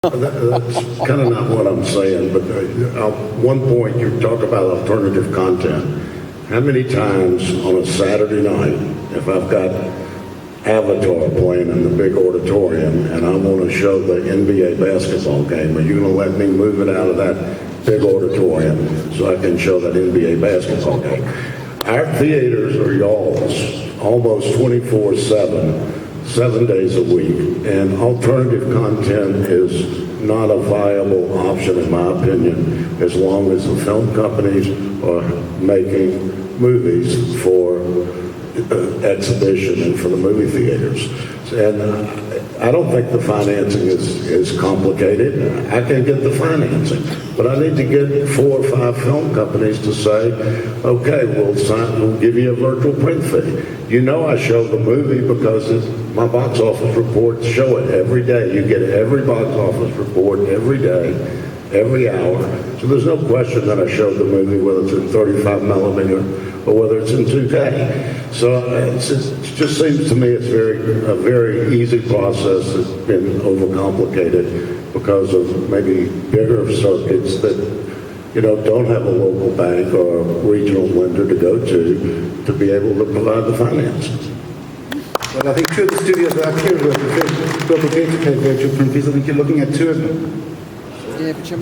That's kind of not what I'm saying, but one point you talk about alternative content. How many times on a Saturday night, if I've got Avatar playing in the big auditorium and I want to show the NBA basketball game, are you going to let me move it out of that big auditorium so I can show that NBA basketball game? Our theaters are y'all's almost 24/7. 7 days a week, and alternative content is not a viable option in my opinion as long as the film companies are making movies for exhibition and for the movie theaters. And I don't think the financing is complicated. I can get the financing, but I need to get 4 or 5 film companies to say, okay, we'll give you a virtual print fee. You know I show the movie because my box office reports show it every day. You get every box office report every day, every hour. So there's no question that I showed the movie, whether it's in 35 millimeter or whether it's in 2K. So it just seems to me it's a very easy process that's been overcomplicated because of maybe bigger circuits that don't have a local bank or a regional lender to go to be able to provide the financing. Well, I think 2 of the studios are up here who are prepared to pay virtual print fees. I think you're looking at 2 of them.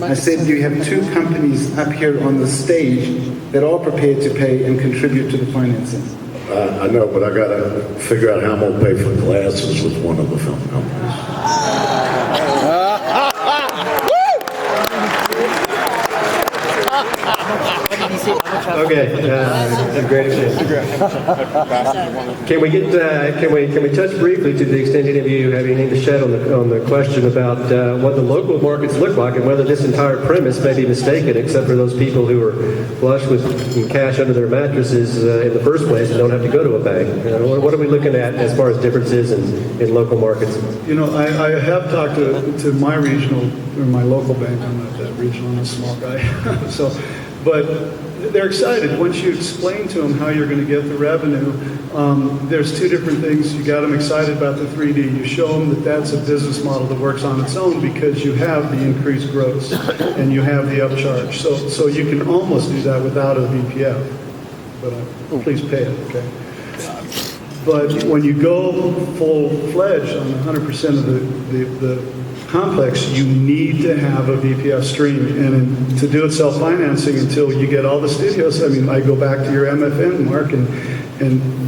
I said you have 2 companies up here on the stage that are prepared to pay and contribute to the financing. I know, but I got to figure out how I'm going to pay for glasses with one of the film companies. Okay, great. Can we touch briefly, to the extent any of you have anything to shed on the question about what the local markets look like and whether this entire premise may be mistaken, except for those people who are flush with cash under their mattresses in the first place and don't have to go to a bank. What are we looking at as far as differences in local markets? I have talked to my regional or my local bank. I'm not that regional. I'm a small guy, but they're excited. Once you explain to them how you're going to get the revenue, there's 2 different things. You got them excited about the 3D. You show them that that's a business model that works on its own because you have the increased gross and you have the upcharge. So you can almost do that without a VPF. But please pay it, okay? But when you go full-fledged on 100% of the complex, you need to have a VPF stream, and to do it self-financing until you get all the studios. I mean, I go back to your MFN, Mark, and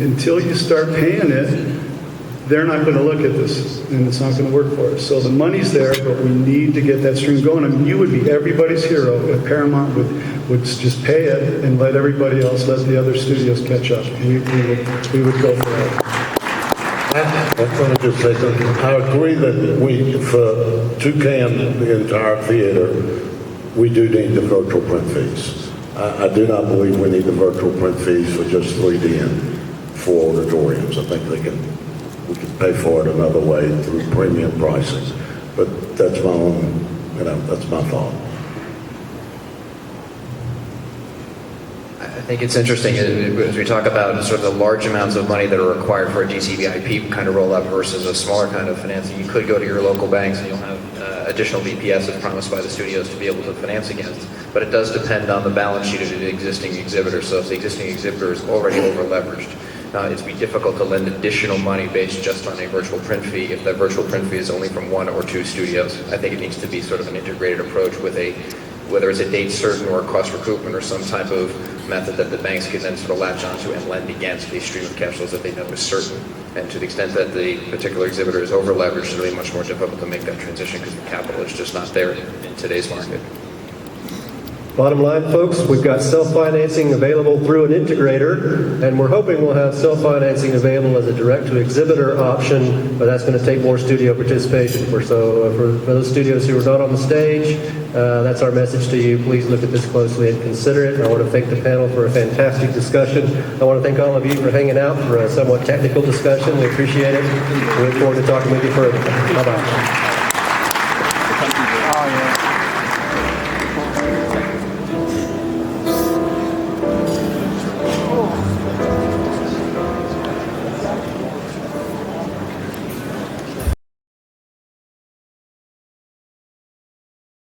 until you start paying it, they're not going to look at this, and it's not going to work for us. So the money's there, but we need to get that stream going. I mean, you would be everybody's hero if Paramount would just pay it and let everybody else, let the other studios catch up. We would go for it. I want to just say something. I agree that for 2K and the entire theater, we do need the virtual print fees. I do not believe we need the virtual print fees for just 3D and 4 auditoriums. I think we can pay for it another way through premium pricing. But that's my own, that's my thought. I think it's interesting as we talk about sort of the large amounts of money that are required for a DCVIP kind of rollout versus a smaller kind of financing. You could go to your local banks and you'll have additional VPS as promised by the studios to be able to finance against. But it does depend on the balance sheet of the existing exhibitor. So if the existing exhibitor is already over-leveraged, it'd be difficult to lend additional money based just on a virtual print fee if that virtual print fee is only from 1 or 2 studios. I think it needs to be sort of an integrated approach with whether it's a date certain or a cost recoupment or some type of method that the banks can then sort of latch onto and lend against a stream of cash flows that they know is certain. And to the extent that the particular exhibitor is over-leveraged, it's really much more difficult to make that transition because the capital is just not there in today's market. Bottom line, folks, we've got self-financing available through an integrator, and we're hoping we'll have self-financing available as a direct-to-exhibitor option, but that's going to take more studio participation. For those studios who are not on the stage, that's our message to you. Please look at this closely and consider it. I want to thank the panel for a fantastic discussion. I want to thank all of you for hanging out for a somewhat technical discussion. We appreciate it. We look forward to talking with you further. Bye-bye.